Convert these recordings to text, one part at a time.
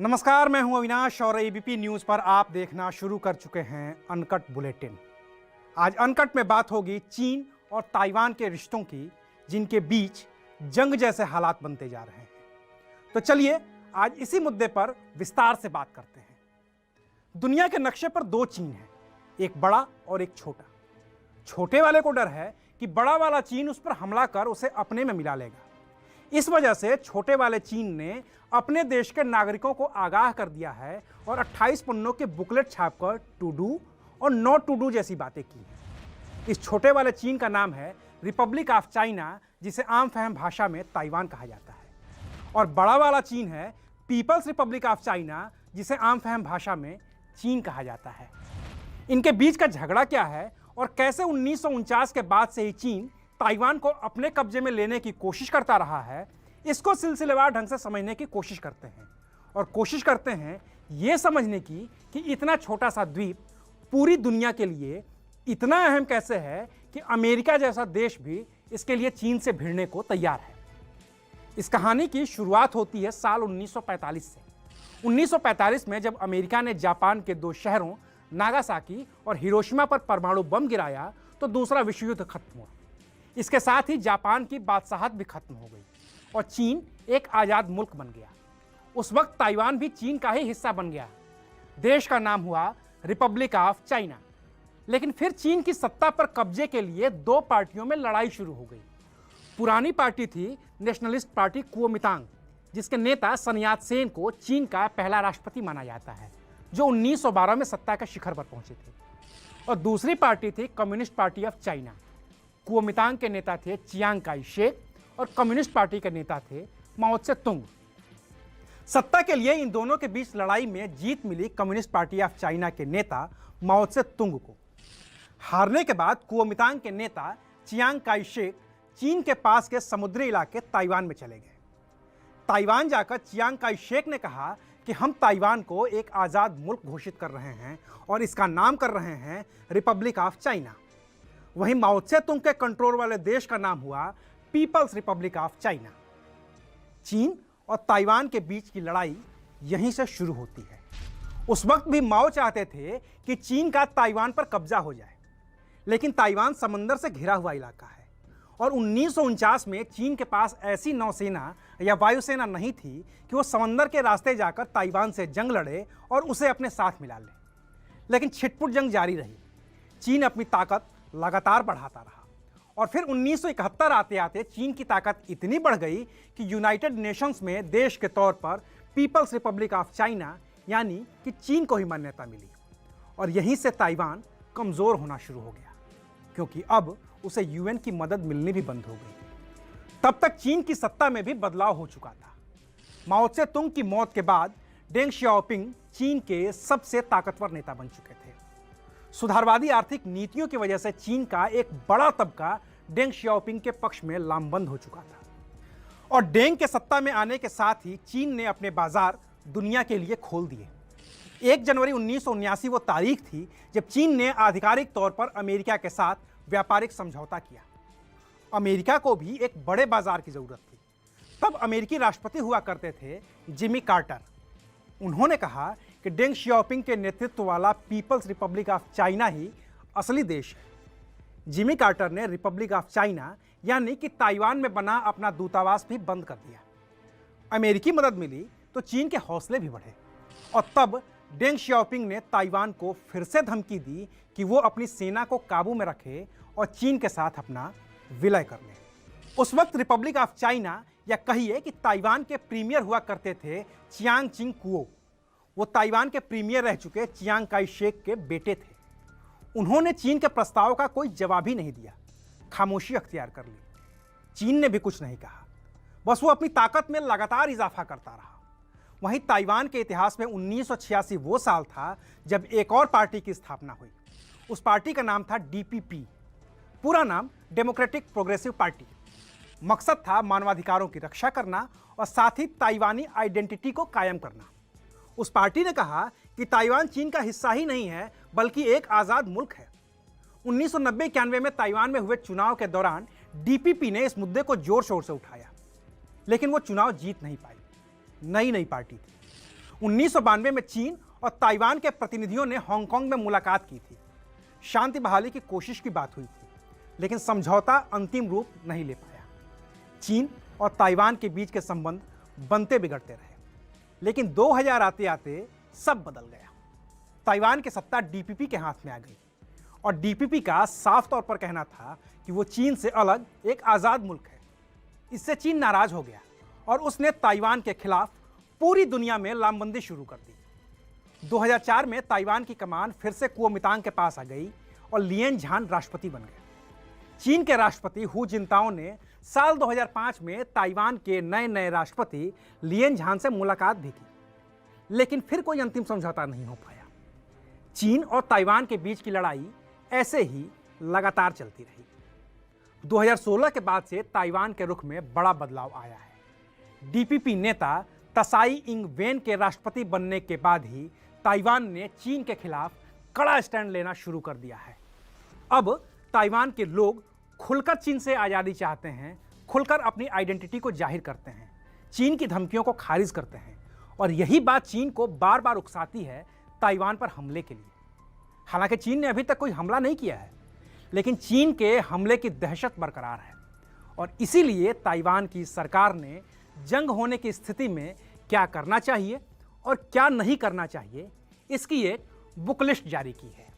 नमस्कार, मैं हूं अविनाश और एबीपी न्यूज पर आप देखना शुरू कर चुके हैं अनकट बुलेटिन। आज अनकट में बात होगी चीन और ताइवान के रिश्तों की, जिनके बीच जंग जैसे हालात बनते जा रहे हैं। तो चलिए आज इसी मुद्दे पर विस्तार से बात करते हैं। दुनिया के नक्शे पर दो चीन हैं, एक बड़ा और एक छोटा। छोटे वाले को डर है कि बड़ा वाला चीन उस पर हमला कर उसे अपने में मिला लेगा। इस वजह से छोटे वाले चीन ने अपने देश के नागरिकों को आगाह कर दिया है और 28 पन्नों के बुकलेट छापकर टू डू और नॉट टू डू जैसी बातें की हैं। इस छोटे वाले चीन का नाम है रिपब्लिक ऑफ चाइना, जिसे आम फहम भाषा में ताइवान कहा जाता है। और बड़ा वाला चीन है पीपल्स रिपब्लिक ऑफ चाइना, जिसे आम फहम भाषा में चीन कहा जाता है। इनके बीच का झगड़ा क्या है और कैसे 1949 के बाद से ही चीन ताइवान को अपने कब्जे में लेने की कोशिश करता रहा है, इसको सिलसिलेवार ढंग से समझने की कोशिश करते हैं। और कोशिश करते हैं यह समझने की कि इतना छोटा सा द्वीप पूरी दुनिया के लिए इतना अहम कैसे है कि अमेरिका जैसा देश भी इसके लिए चीन से भिड़ने को तैयार है। इस कहानी की शुरुआत होती है साल 1945 से। 1945 में जब अमेरिका ने जापान के दो शहरों नागासाकी और हिरोशिमा पर परमाणु बम गिराया तो दूसरा विश्व युद्ध खत्म हुआ। इसके साथ ही जापान की बादशाहत भी खत्म हो गई और चीन एक आज़ाद मुल्क बन गया। उस वक्त ताइवान भी चीन का ही हिस्सा बन गया। देश का नाम हुआ रिपब्लिक ऑफ चाइना। लेकिन फिर चीन की सत्ता पर कब्जे के लिए दो पार्टियों में लड़ाई शुरू हो गई। पुरानी पार्टी थी नेशनलिस्ट पार्टी कुओमितांग, जिसके नेता सन यात सेन को चीन का पहला राष्ट्रपति माना जाता है, जो 1912 में सत्ता के शिखर पर पहुंचे थे। और दूसरी पार्टी थी communist party of China. Kuomintang के नेता थे चियांग काई शेक और कम्युनिस्ट पार्टी के नेता थे माओ त्से तुंग। सत्ता के लिए इन दोनों के बीच लड़ाई में जीत मिली कम्युनिस्ट पार्टी ऑफ चाइना के नेता माओ त्से तुंग को। हारने के बाद कुओमितांग के नेता चियांग काई शेक चीन के पास के समुद्री इलाके ताइवान में चले गए। ताइवान जाकर चियांग काई शेक ने कहा कि हम ताइवान को एक आज़ाद मुल्क घोषित कर रहे हैं और इसका नाम कर रहे हैं रिपब्लिक ऑफ चाइना। वहीं माओ त्से तुंग के कंट्रोल वाले देश का नाम हुआ पीपल्स रिपब्लिक ऑफ चाइना। चीन और ताइवान के बीच की लड़ाई यहीं से शुरू होती है। उस वक्त भी माओ चाहते थे कि चीन का ताइवान पर कब्जा हो जाए, लेकिन ताइवान समंदर से घिरा हुआ इलाका है और 1949 में चीन के पास ऐसी नौसेना या वायुसेना नहीं थी कि वो समंदर के रास्ते जाकर ताइवान से जंग लड़े और उसे अपने साथ मिला ले। लेकिन छिटपुट जंग जारी रही। चीन अपनी ताकत लगातार बढ़ाता रहा और फिर 1971 आते आते चीन की ताकत इतनी बढ़ गई कि यूनाइटेड नेशंस में देश के तौर पर पीपल्स रिपब्लिक ऑफ चाइना यानी कि चीन को ही मान्यता मिली। और यहीं से ताइवान कमज़ोर होना शुरू हो गया, क्योंकि अब उसे यूएन की मदद मिलनी भी बंद हो गई। तब तक चीन की सत्ता में भी बदलाव हो चुका था। माओ त्से तुंग की मौत के बाद डेंग शियाओपिंग चीन के सबसे ताकतवर नेता बन चुके थे। सुधारवादी आर्थिक नीतियों की वजह से चीन का एक बड़ा तबका डेंग शियाओपिंग के पक्ष में लामबंद हो चुका था। और डेंग के सत्ता में आने के साथ ही चीन ने अपने बाजार दुनिया के लिए खोल दिए। 1 जनवरी 1979 वो तारीख थी जब चीन ने आधिकारिक तौर पर अमेरिका के साथ व्यापारिक समझौता किया। अमेरिका को भी एक बड़े बाजार की जरूरत थी। तब अमेरिकी राष्ट्रपति हुआ करते थे जिमी कार्टर। उन्होंने कहा कि डेंग शियाओपिंग के नेतृत्व वाला पीपल्स रिपब्लिक ऑफ चाइना ही असली देश है। जिमी कार्टर ने रिपब्लिक ऑफ चाइना यानी कि ताइवान में बना अपना दूतावास भी बंद कर दिया। अमेरिकी मदद मिली तो चीन के हौसले भी बढ़े और तब डेंग शियाओपिंग ने ताइवान को फिर से धमकी दी कि वो अपनी सेना को काबू में रखे और चीन के साथ अपना विलय कर ले। उस वक्त रिपब्लिक ऑफ चाइना या कहिए कि ताइवान के प्रीमियर हुआ करते थे चियांग चिंग कुओ। वो ताइवान के प्रीमियर रह चुके चियांग काई शेक के बेटे थे। उन्होंने चीन के प्रस्ताव का कोई जवाब ही नहीं दिया, खामोशी अख्तियार कर ली। चीन ने भी कुछ नहीं कहा, बस वो अपनी ताकत में लगातार इजाफा करता रहा। वहीं ताइवान के इतिहास में 1986 वो साल था जब एक और पार्टी की स्थापना हुई। उस पार्टी का नाम था डीपीपी, पूरा नाम डेमोक्रेटिक प्रोग्रेसिव पार्टी। मकसद था मानवाधिकारों की रक्षा करना और साथ ही ताइवानी आइडेंटिटी को कायम करना। उस पार्टी ने कहा कि ताइवान चीन का हिस्सा ही नहीं है बल्कि एक आज़ाद मुल्क है। 1990-91 में ताइवान में हुए चुनाव के दौरान डीपीपी ने इस मुद्दे को जोर शोर से उठाया, लेकिन वो चुनाव जीत नहीं पाई। नई पार्टी थी। 1992 में चीन और ताइवान के प्रतिनिधियों ने हांगकांग में मुलाकात की थी। शांति बहाली की कोशिश की बात हुई थी, लेकिन समझौता अंतिम रूप नहीं ले पाया। चीन और ताइवान के बीच के संबंध बनते बिगड़ते रहे, लेकिन 2000 आते आते सब बदल गया। ताइवान की सत्ता डीपीपी के हाथ में आ गई और डीपीपी का साफ तौर पर कहना था कि वो चीन से अलग एक आज़ाद मुल्क है। इससे चीन नाराज हो गया और उसने ताइवान के खिलाफ पूरी दुनिया में लामबंदी शुरू कर दी। 2004 में ताइवान की कमान फिर से कुओमितांग के पास आ गई और लियन झान राष्ट्रपति बन गए। चीन के राष्ट्रपति हु जिनताओ ने साल 2005 में ताइवान के नए राष्ट्रपति लियन झान से मुलाकात भी की, लेकिन फिर कोई अंतिम समझौता नहीं हो पाया। चीन और ताइवान के बीच की लड़ाई ऐसे ही लगातार चलती रही। 2016 के बाद से ताइवान के रुख में बड़ा बदलाव आया है। डीपीपी नेता तसाई इंग वेन के राष्ट्रपति बनने के बाद ही ताइवान ने चीन के खिलाफ कड़ा स्टैंड लेना शुरू कर दिया है। अब ताइवान के लोग खुलकर चीन से आज़ादी चाहते हैं, खुलकर अपनी आइडेंटिटी को जाहिर करते हैं, चीन की धमकियों को खारिज करते हैं, और यही बात चीन को बार बार उकसाती है ताइवान पर हमले के लिए। हालांकि चीन ने अभी तक कोई हमला नहीं किया है, लेकिन चीन के हमले की दहशत बरकरार है और इसीलिए ताइवान की सरकार ने जंग होने की स्थिति में क्या करना चाहिए और क्या नहीं करना चाहिए, इसकी एक बुक लिस्ट जारी की है।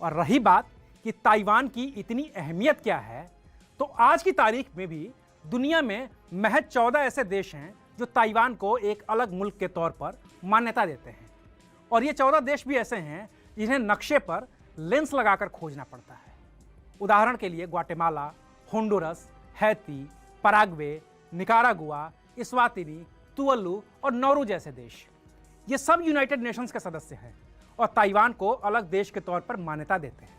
और रही बात कि ताइवान की इतनी अहमियत क्या है, तो आज की तारीख में भी दुनिया में महज 14 ऐसे देश हैं जो ताइवान को एक अलग मुल्क के तौर पर मान्यता देते हैं। और ये 14 देश भी ऐसे हैं जिन्हें नक्शे पर लेंस लगाकर खोजना पड़ता है। उदाहरण के लिए Guatemala, Honduras, Haiti, Paraguay, Nicaragua, Eswatini, Tuvalu और नौरू जैसे देश, ये सब यूनाइटेड नेशंस के सदस्य हैं और ताइवान को अलग देश के तौर पर मान्यता देते हैं।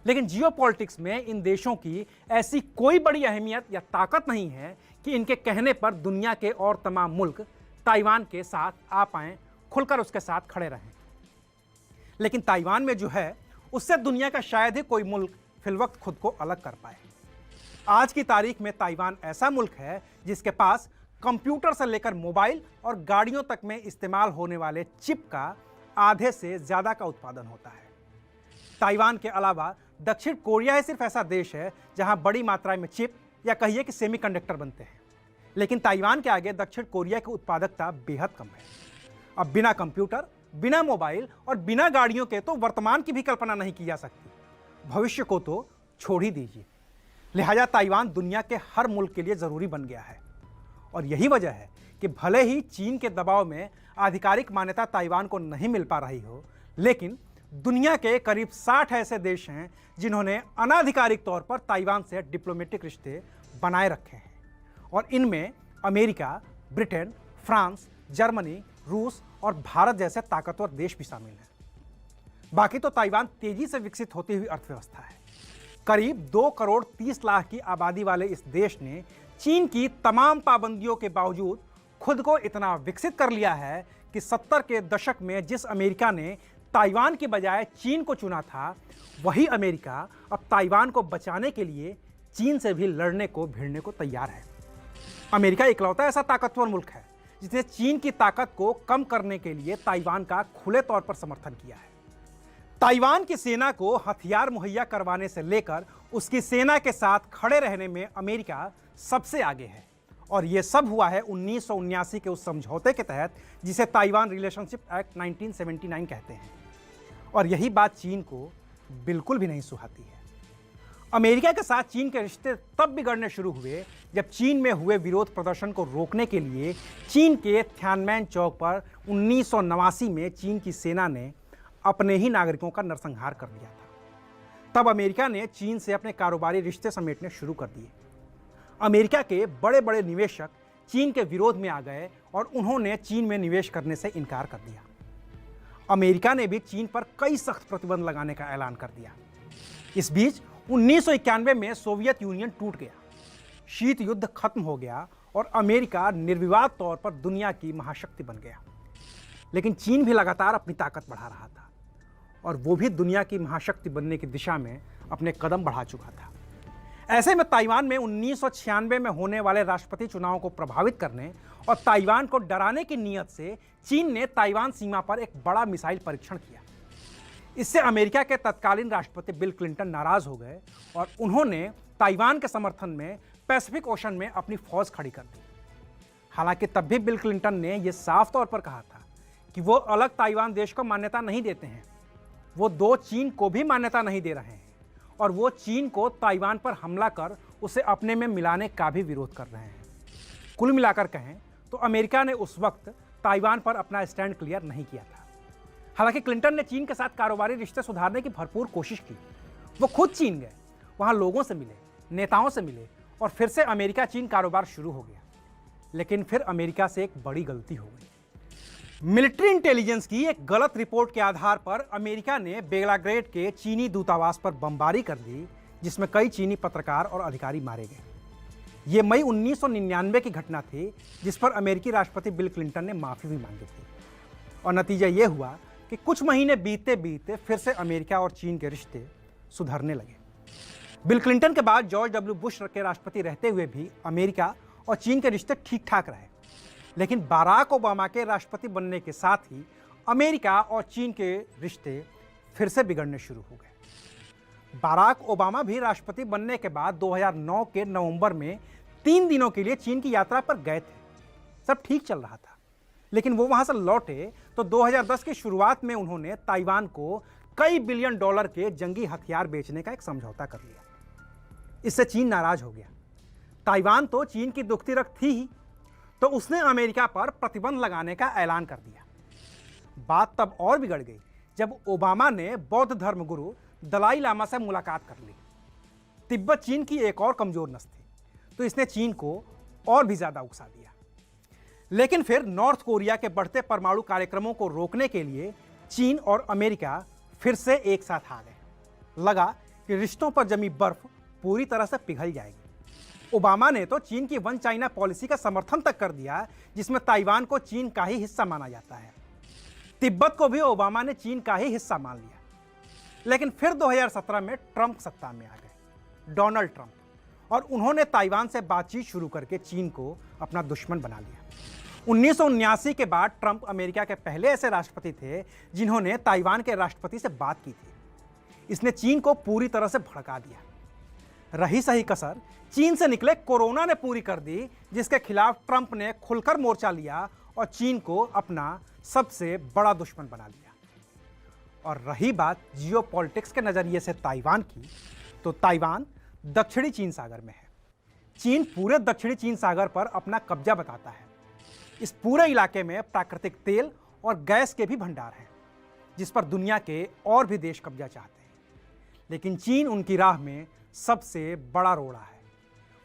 लेकिन जियोपॉलिटिक्स में इन देशों की ऐसी कोई बड़ी अहमियत या ताकत नहीं है कि इनके कहने पर दुनिया के और तमाम मुल्क ताइवान के साथ आ पाएं, खुलकर उसके साथ खड़े रहें। लेकिन ताइवान में जो है, उससे दुनिया का शायद ही कोई मुल्क फिलवक्त खुद को अलग कर पाए। आज की तारीख में ताइवान ऐसा मुल्क है जिसके पास कंप्यूटर से लेकर मोबाइल और गाड़ियों तक में इस्तेमाल होने वाले चिप का आधे से ज़्यादा का उत्पादन होता है। ताइवान के अलावा दक्षिण कोरिया ही सिर्फ ऐसा देश है जहां बड़ी मात्रा में चिप या कहिए कि सेमीकंडक्टर बनते हैं, लेकिन ताइवान के आगे दक्षिण कोरिया की उत्पादकता बेहद कम है। अब बिना कंप्यूटर, बिना मोबाइल और बिना गाड़ियों के तो वर्तमान की भी कल्पना नहीं की जा सकती, भविष्य को तो छोड़ ही दीजिए। लिहाजा ताइवान दुनिया के हर मुल्क के लिए ज़रूरी बन गया है और यही वजह है कि भले ही चीन के दबाव में आधिकारिक मान्यता ताइवान को नहीं मिल पा रही हो, लेकिन दुनिया के करीब 60 ऐसे देश हैं जिन्होंने अनाधिकारिक तौर पर ताइवान से डिप्लोमेटिक रिश्ते बनाए रखे हैं और इनमें अमेरिका, ब्रिटेन, फ्रांस, जर्मनी, रूस और भारत जैसे ताकतवर देश भी शामिल हैं। बाकी तो ताइवान तेजी से विकसित होती हुई अर्थव्यवस्था है। करीब 2 करोड़ 30 लाख की आबादी वाले इस देश ने चीन की तमाम पाबंदियों के बावजूद खुद को इतना विकसित कर लिया है कि 70 के दशक में जिस अमेरिका ने ताइवान की बजाय चीन को चुना था, वही अमेरिका अब ताइवान को बचाने के लिए चीन से भी लड़ने को भिड़ने को तैयार है। अमेरिका इकलौता ऐसा ताकतवर मुल्क है जिसने चीन की ताकत को कम करने के लिए ताइवान का खुले तौर पर समर्थन किया है। ताइवान की सेना को हथियार मुहैया करवाने से लेकर उसकी सेना के साथ खड़े रहने में अमेरिका सबसे आगे है और ये सब हुआ है 1979 के उस समझौते के तहत जिसे ताइवान रिलेशनशिप एक्ट 1979 कहते हैं। और यही बात चीन को बिल्कुल भी नहीं सुहाती है। अमेरिका के साथ चीन के रिश्ते तब बिगड़ने शुरू हुए जब चीन में हुए विरोध प्रदर्शन को रोकने के लिए चीन के थियानमेन चौक पर 1989 में चीन की सेना ने अपने ही नागरिकों का नरसंहार कर दिया था। तब अमेरिका ने चीन से अपने कारोबारी रिश्ते समेटने शुरू कर दिए। अमेरिका के बड़े बड़े निवेशक चीन के विरोध में आ गए और उन्होंने चीन में निवेश करने से इनकार कर दिया। अमेरिका ने भी चीन पर कई सख्त प्रतिबंध लगाने का ऐलान कर दिया। इस बीच 1991 में सोवियत यूनियन टूट गया, शीत युद्ध खत्म हो गया और अमेरिका निर्विवाद तौर पर दुनिया की महाशक्ति बन गया। लेकिन चीन भी लगातार अपनी ताकत बढ़ा रहा था और वो भी दुनिया की महाशक्ति बनने की दिशा में अपने कदम बढ़ा चुका था। ऐसे में ताइवान में 1996 में होने वाले राष्ट्रपति चुनाव को प्रभावित करने और ताइवान को डराने की नीयत से चीन ने ताइवान सीमा पर एक बड़ा मिसाइल परीक्षण किया। इससे अमेरिका के तत्कालीन राष्ट्रपति बिल क्लिंटन नाराज हो गए और उन्होंने ताइवान के समर्थन में पैसिफिक ओशन में अपनी फौज खड़ी कर दी। हालांकि तब भी बिल क्लिंटन ने यह साफ तौर पर कहा था कि वो अलग ताइवान देश को मान्यता नहीं देते हैं, वो दो चीन को भी मान्यता नहीं दे रहे हैं और वो चीन को ताइवान पर हमला कर उसे अपने में मिलाने का भी विरोध कर रहे हैं। कुल मिलाकर कहें तो अमेरिका ने उस वक्त ताइवान पर अपना स्टैंड क्लियर नहीं किया था। हालांकि क्लिंटन ने चीन के साथ कारोबारी रिश्ते सुधारने की भरपूर कोशिश की। वो खुद चीन गए, वहां लोगों से मिले, नेताओं से मिले और फिर से अमेरिका चीन कारोबार शुरू हो गया। लेकिन फिर अमेरिका से एक बड़ी गलती हो गई। मिलिट्री इंटेलिजेंस की एक गलत रिपोर्ट के आधार पर अमेरिका ने बेलाग्रेड के चीनी दूतावास पर बमबारी कर दी, जिसमें कई चीनी पत्रकार और अधिकारी मारे गए। ये मई 1999 की घटना थी, जिस पर अमेरिकी राष्ट्रपति बिल क्लिंटन ने माफी भी मांगी थी। और नतीजा ये हुआ कि कुछ महीने बीतते बीतते फिर से अमेरिका और चीन के रिश्ते सुधरने लगे। बिल क्लिंटन के बाद जॉर्ज डब्ल्यू बुश के राष्ट्रपति रहते हुए भी अमेरिका और चीन के रिश्ते ठीक ठाक रहे। लेकिन बाराक ओबामा के राष्ट्रपति बनने के साथ ही अमेरिका और चीन के रिश्ते फिर से बिगड़ने शुरू हो गए। बाराक ओबामा भी राष्ट्रपति बनने के बाद 2009 के नवंबर में 3 दिनों के लिए चीन की यात्रा पर गए थे। सब ठीक चल रहा था, लेकिन वो वहां से लौटे तो 2010 की शुरुआत में उन्होंने ताइवान को कई बिलियन डॉलर के जंगी हथियार बेचने का एक समझौता कर लिया। इससे चीन नाराज हो गया। ताइवान तो चीन की दुखती रख थी ही, तो उसने अमेरिका पर प्रतिबंध लगाने का ऐलान कर दिया। बात तब और बिगड़ गई जब ओबामा ने बौद्ध धर्मगुरु दलाई लामा से मुलाकात कर ली। तिब्बत चीन की एक और कमजोर नस थी, तो इसने चीन को और भी ज्यादा उकसा दिया। लेकिन फिर नॉर्थ कोरिया के बढ़ते परमाणु कार्यक्रमों को रोकने के लिए चीन और अमेरिका फिर से एक साथ आ गए। लगा कि रिश्तों पर जमी बर्फ पूरी तरह से पिघल जाएगी। ओबामा ने तो चीन की वन चाइना पॉलिसी का समर्थन तक कर दिया, जिसमें ताइवान को चीन का ही हिस्सा माना जाता है। तिब्बत को भी ओबामा ने चीन का ही हिस्सा मान लिया। लेकिन फिर 2017 में ट्रंप सत्ता में आ गए, डोनाल्ड ट्रंप, और उन्होंने ताइवान से बातचीत शुरू करके चीन को अपना दुश्मन बना लिया। 1979 के बाद ट्रंप अमेरिका के पहले ऐसे राष्ट्रपति थे जिन्होंने ताइवान के राष्ट्रपति से बात की थी। इसने चीन को पूरी तरह से भड़का दिया। रही सही कसर चीन से निकले कोरोना ने पूरी कर दी, जिसके खिलाफ ट्रंप ने खुलकर मोर्चा लिया और चीन को अपना सबसे बड़ा दुश्मन बना लिया। और रही बात जियोपॉलिटिक्स के नजरिए से ताइवान की, तो ताइवान दक्षिणी चीन सागर में है। चीन पूरे दक्षिणी चीन सागर पर अपना कब्जा बताता है। इस पूरे इलाके में प्राकृतिक तेल और गैस के भी भंडार हैं, जिस पर दुनिया के और भी देश कब्जा चाहते हैं। लेकिन चीन उनकी राह में सबसे बड़ा रोड़ा है।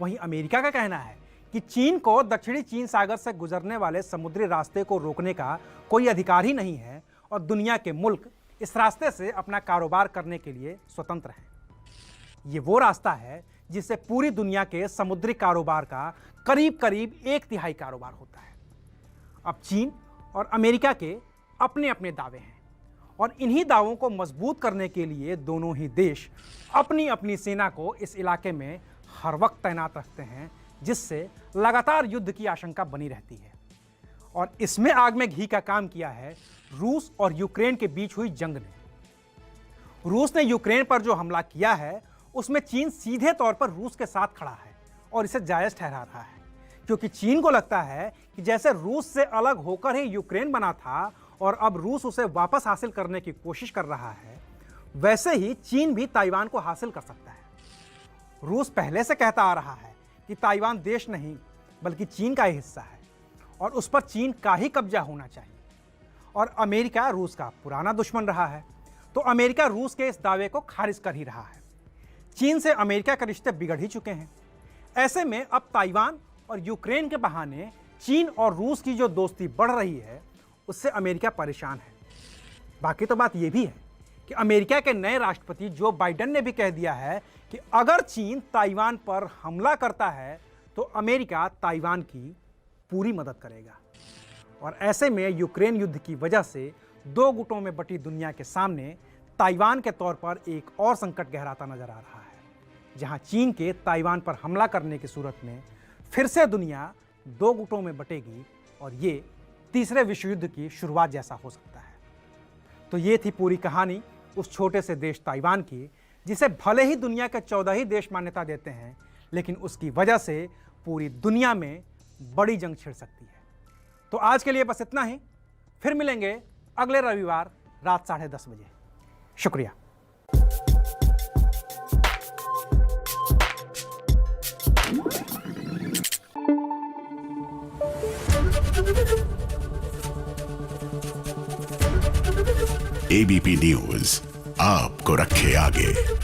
वहीं अमेरिका का कहना है कि चीन को दक्षिणी चीन सागर से गुजरने वाले समुद्री रास्ते को रोकने का कोई अधिकार ही नहीं है और दुनिया के मुल्क इस रास्ते से अपना कारोबार करने के लिए स्वतंत्र हैं। ये वो रास्ता है जिससे पूरी दुनिया के समुद्री कारोबार का करीब करीब 1/3 कारोबार होता है। अब चीन और अमेरिका के अपने अपने दावे हैं और इन्हीं दावों को मजबूत करने के लिए दोनों ही देश अपनी अपनी सेना को इस इलाके में हर वक्त तैनात रखते हैं, जिससे लगातार युद्ध की आशंका बनी रहती है। और इसमें आग में घी का काम किया है रूस और यूक्रेन के बीच हुई जंग ने। रूस ने यूक्रेन पर जो हमला किया है उसमें चीन सीधे तौर पर रूस के साथ खड़ा है और इसे जायज ठहरा रहा है, क्योंकि चीन को लगता है कि जैसे रूस से अलग होकर ही यूक्रेन बना था और अब रूस उसे वापस हासिल करने की कोशिश कर रहा है, वैसे ही चीन भी ताइवान को हासिल कर सकता है। रूस पहले से कहता आ रहा है कि ताइवान देश नहीं बल्कि चीन का ही हिस्सा है और उस पर चीन का ही कब्जा होना चाहिए। और अमेरिका रूस का पुराना दुश्मन रहा है, तो अमेरिका रूस के इस दावे को खारिज कर ही रहा है। चीन से अमेरिका के रिश्ते बिगड़ ही चुके हैं। ऐसे में अब ताइवान और यूक्रेन के बहाने चीन और रूस की जो दोस्ती बढ़ रही है, उससे अमेरिका परेशान है। बाकी तो बात यह भी है कि अमेरिका के नए राष्ट्रपति जो बाइडेन ने भी कह दिया है कि अगर चीन ताइवान पर हमला करता है तो अमेरिका ताइवान की पूरी मदद करेगा। और ऐसे में यूक्रेन युद्ध की वजह से दो गुटों में बटी दुनिया के सामने ताइवान के तौर पर एक और संकट गहराता नजर आ रहा है, जहां चीन के ताइवान पर हमला करने की सूरत में फिर से दुनिया दो गुटों में बटेगी और ये तीसरे विश्व युद्ध की शुरुआत जैसा हो सकता है। तो ये थी पूरी कहानी उस छोटे से देश ताइवान की, जिसे भले ही दुनिया के 14 ही देश मान्यता देते हैं, लेकिन उसकी वजह से पूरी दुनिया में बड़ी जंग छिड़ सकती है। तो आज के लिए बस इतना ही। फिर मिलेंगे अगले रविवार रात 10:30 बजे। शुक्रिया। एबीपी न्यूज आपको रखे आगे।